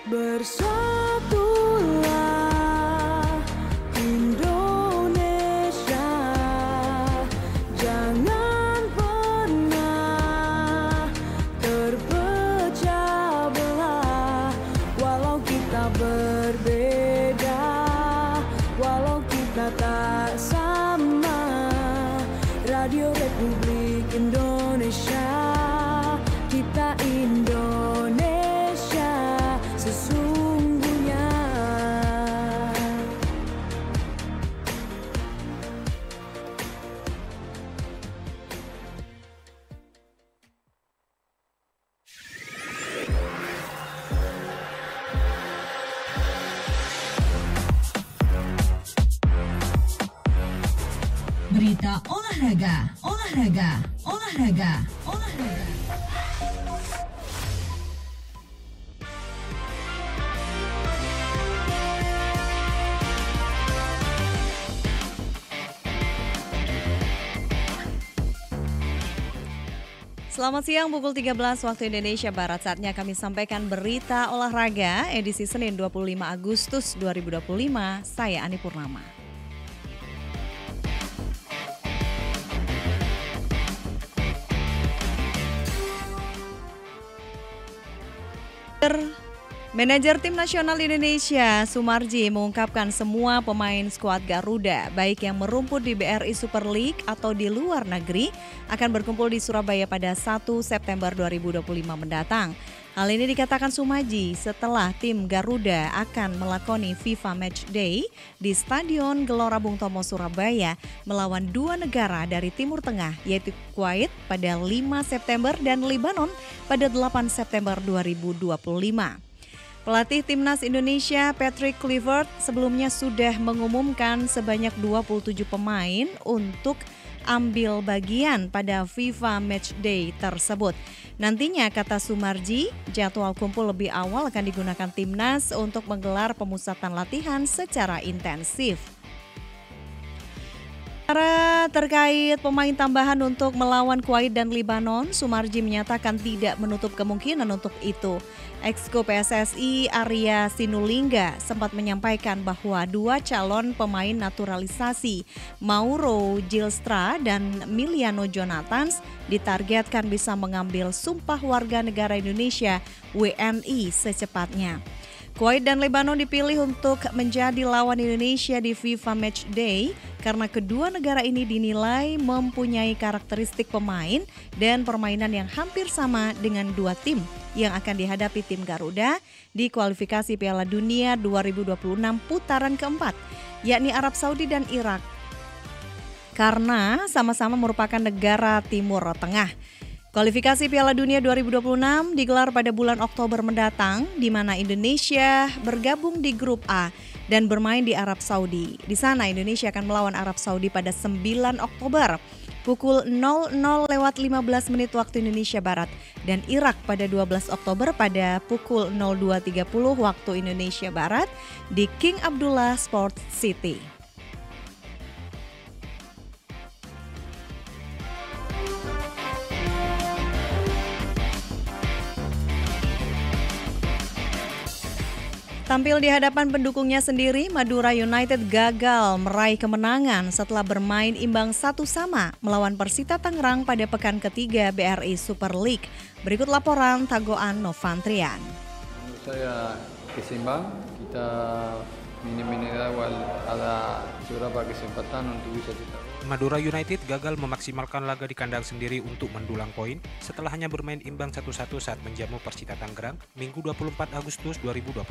Bersatulah Indonesia, jangan pernah terpecah belah. Walau kita berbeda, walau kita tak sama, Radio Republik Indonesia, kita Indonesia sesungguhnya. Berita olahraga, olahraga, olahraga, olahraga. Selamat siang, pukul 13 waktu Indonesia Barat. Saatnya kami sampaikan berita olahraga edisi Senin 25 Agustus 2025. Saya Ani Purnama. Manajer Tim Nasional Indonesia, Sumarji, mengungkapkan semua pemain skuad Garuda, baik yang merumput di BRI Super League atau di luar negeri, akan berkumpul di Surabaya pada 1 September 2025 mendatang. Hal ini dikatakan Sumarji setelah tim Garuda akan melakoni FIFA Match Day di Stadion Gelora Bung Tomo, Surabaya, melawan dua negara dari Timur Tengah, yaitu Kuwait pada 5 September dan Lebanon pada 8 September 2025. Pelatih Timnas Indonesia Patrick Kluivert sebelumnya sudah mengumumkan sebanyak 27 pemain untuk ambil bagian pada FIFA Match Day tersebut. Nantinya, kata Sumarji, jadwal kumpul lebih awal akan digunakan Timnas untuk menggelar pemusatan latihan secara intensif. Terkait pemain tambahan untuk melawan Kuwait dan Lebanon, Sumarji menyatakan tidak menutup kemungkinan untuk itu. Exco PSSI Arya Sinulinga sempat menyampaikan bahwa dua calon pemain naturalisasi, Mauro Gilstra dan Miliano Jonathans, ditargetkan bisa mengambil sumpah warga negara Indonesia WNI secepatnya. Kuwait dan Lebanon dipilih untuk menjadi lawan Indonesia di FIFA Match Day karena kedua negara ini dinilai mempunyai karakteristik pemain dan permainan yang hampir sama dengan dua tim yang akan dihadapi tim Garuda di kualifikasi Piala Dunia 2026 putaran keempat, yakni Arab Saudi dan Irak, karena sama-sama merupakan negara Timur Tengah. Kualifikasi Piala Dunia 2026 digelar pada bulan Oktober mendatang, di mana Indonesia bergabung di grup A dan bermain di Arab Saudi. Di sana Indonesia akan melawan Arab Saudi pada 9 Oktober pukul 00:15 waktu Indonesia Barat dan Irak pada 12 Oktober pada pukul 02.30 waktu Indonesia Barat di King Abdullah Sports City. Tampil di hadapan pendukungnya sendiri, Madura United gagal meraih kemenangan setelah bermain imbang 1-1 melawan Persita Tangerang pada pekan ketiga BRI Super League. Berikut laporan Tagoan Novantrian. Menurut saya kesimbang, kita minim awal ada beberapa kesempatan untuk bisa kita. Madura United gagal memaksimalkan laga di kandang sendiri untuk mendulang poin setelah hanya bermain imbang 1-1 saat menjamu Persita Tangerang Minggu 24 Agustus 2025.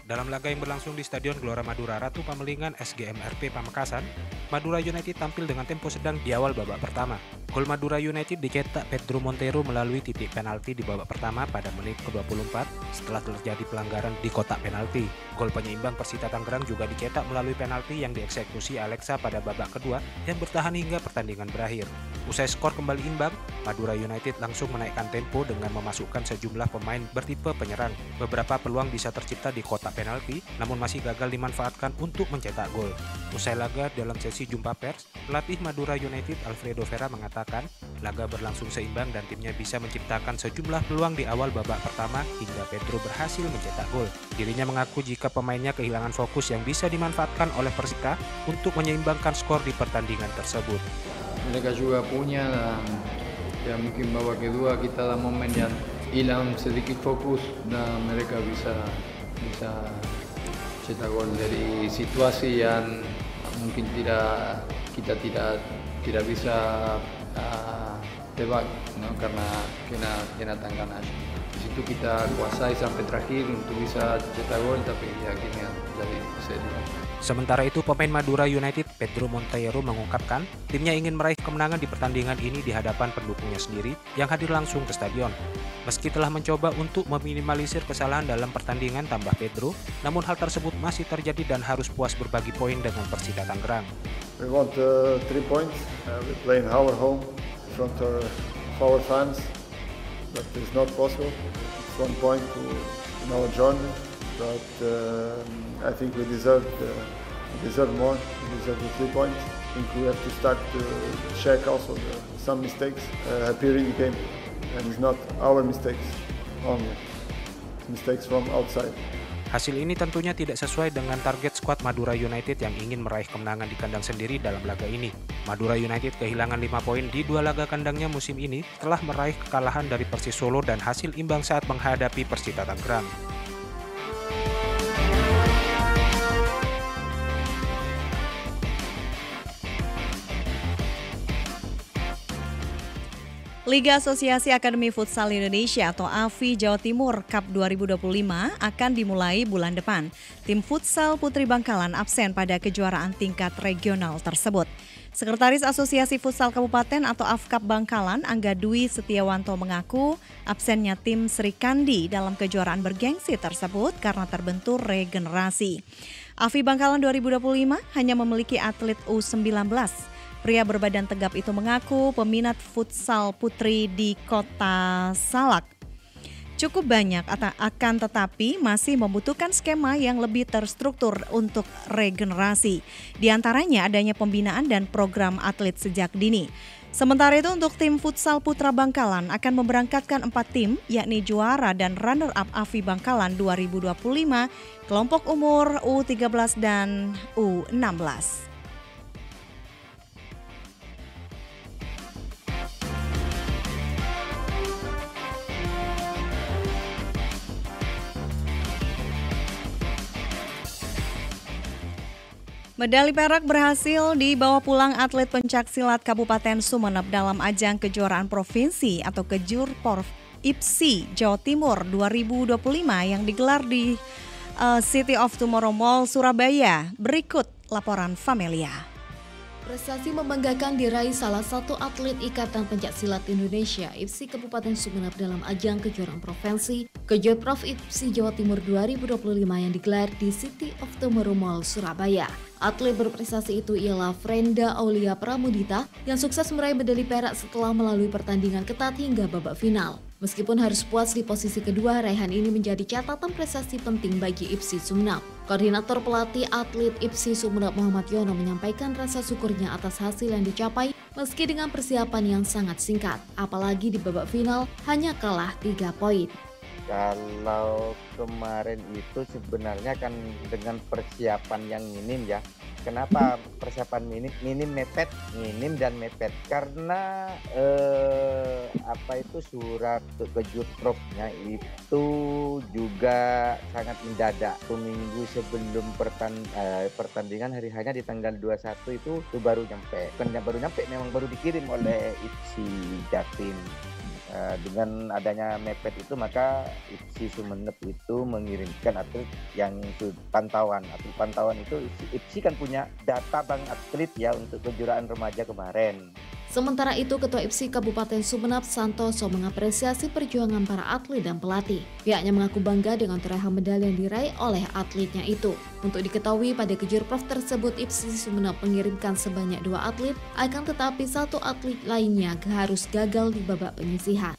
Dalam laga yang berlangsung di Stadion Gelora Madura Ratu Pamelingan SGMRP Pamekasan, Madura United tampil dengan tempo sedang di awal babak pertama. Gol Madura United dicetak Pedro Montero melalui titik penalti di babak pertama pada menit ke-24 setelah terjadi pelanggaran di kotak penalti. Gol penyeimbang Persita Tangerang juga dicetak melalui penalti yang dieksekusi Alexa pada babak kedua yang bertahan hingga pertandingan berakhir. Usai skor kembali imbang, Madura United langsung menaikkan tempo dengan memasukkan sejumlah pemain bertipe penyerang. Beberapa peluang bisa tercipta di kotak penalti, namun masih gagal dimanfaatkan untuk mencetak gol. Usai laga dalam sesi jumpa pers, pelatih Madura United Alfredo Vera mengatakan mengatakan, laga berlangsung seimbang dan timnya bisa menciptakan sejumlah peluang di awal babak pertama hingga Pedro berhasil mencetak gol. Dirinya mengaku jika pemainnya kehilangan fokus yang bisa dimanfaatkan oleh Persita untuk menyeimbangkan skor di pertandingan tersebut. Mereka juga punya ya mungkin babak kedua kita ada momen yang hilang sedikit fokus dan mereka bisa cetak gol dari situasi yang mungkin kita tidak bisa tebak, no? Karena kena tangan. Di situ kita kuasai sampai terakhir untuk bisa cetak gol, tapi akhirnya jadi seri. Sementara itu, pemain Madura United Pedro Monteiro mengungkapkan timnya ingin meraih kemenangan di pertandingan ini di hadapan pendukungnya sendiri yang hadir langsung ke stadion. Meski telah mencoba untuk meminimalisir kesalahan dalam pertandingan, tambah Pedro, namun hal tersebut masih terjadi dan harus puas berbagi poin dengan Persita Tangerang. We want 3 points. We play in our home in front of our fans, but it's not possible. It's 1 point in our journey, but I think we deserve more. We deserve the 3 points. I think we have to start to check also some mistakes appearing in the game, and it's not our mistakes only. It's mistakes from outside. Hasil ini tentunya tidak sesuai dengan target skuad Madura United yang ingin meraih kemenangan di kandang sendiri dalam laga ini. Madura United kehilangan 5 poin di 2 laga kandangnya musim ini setelah meraih kekalahan dari Persis Solo dan hasil imbang saat menghadapi Persita Tangerang. Liga Asosiasi Akademi Futsal Indonesia atau AFI Jawa Timur Cup 2025 akan dimulai bulan depan. Tim futsal Putri Bangkalan absen pada kejuaraan tingkat regional tersebut. Sekretaris Asosiasi Futsal Kabupaten atau AFKAP Bangkalan, Angga Dwi Setiawanto mengaku absennya tim Sri Kandi dalam kejuaraan bergengsi tersebut karena terbentur regenerasi. AFI Bangkalan 2025 hanya memiliki atlet U19. Pria berbadan tegap itu mengaku peminat futsal putri di Kota Salak cukup banyak, akan tetapi masih membutuhkan skema yang lebih terstruktur untuk regenerasi. Di antaranya adanya pembinaan dan program atlet sejak dini. Sementara itu untuk tim futsal Putra Bangkalan akan memberangkatkan 4 tim, yakni juara dan runner-up AFI Bangkalan 2025, kelompok umur U13 dan U16. Medali perak berhasil dibawa pulang atlet pencaksilat Kabupaten Sumeneb dalam ajang kejuaraan provinsi atau Kejurprov IPSI Jawa Timur 2025 yang digelar di City of Tomorrow Mall, Surabaya. Berikut laporan Famelia. Prestasi membanggakan diraih salah satu atlet Ikatan Pencaksilat Indonesia IPSI Kabupaten Sumeneb dalam ajang kejuaraan provinsi Kejurprov IPSI Jawa Timur 2025 yang digelar di City of Tomorrow Mall, Surabaya. Atlet berprestasi itu ialah Frenda Aulia Pramudita yang sukses meraih medali perak setelah melalui pertandingan ketat hingga babak final. Meskipun harus puas di posisi kedua, raihan ini menjadi catatan prestasi penting bagi IPSI Sumeneb. Koordinator pelatih atlet IPSI Sumeneb Muhammad Yono menyampaikan rasa syukurnya atas hasil yang dicapai meski dengan persiapan yang sangat singkat, apalagi di babak final hanya kalah 3 poin. Kalau kemarin itu sebenarnya kan dengan persiapan yang minim ya. Kenapa persiapan minim dan mepet? Karena surat Kejurprovnya itu juga sangat mendadak. 1 minggu sebelum pertandingan hari hanya di tanggal 21 itu baru nyampe. Bukan baru nyampe, memang baru dikirim oleh IPSI Jatim. Dengan adanya mepet itu maka IPSI Sumeneb itu mengirimkan atlet yang pantauan. Atlet pantauan itu IPSI kan punya data bank atlet ya untuk kejuaraan remaja kemarin. Sementara itu, Ketua IPSI Kabupaten Sumeneb Santoso mengapresiasi perjuangan para atlet dan pelatih. Pihaknya mengaku bangga dengan torehan medali yang diraih oleh atletnya itu. Untuk diketahui pada Kejurprov tersebut IPSI Sumeneb mengirimkan sebanyak 2 atlet, akan tetapi 1 atlet lainnya harus gagal di babak penyisihan.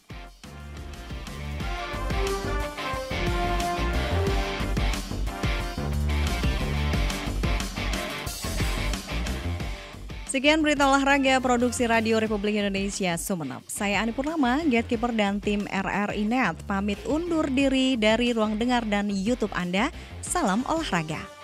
Sekian berita olahraga produksi Radio Republik Indonesia Sumeneb. Saya Ani Purnama, gatekeeper dan tim RRI Net pamit undur diri dari ruang dengar dan YouTube Anda. Salam olahraga.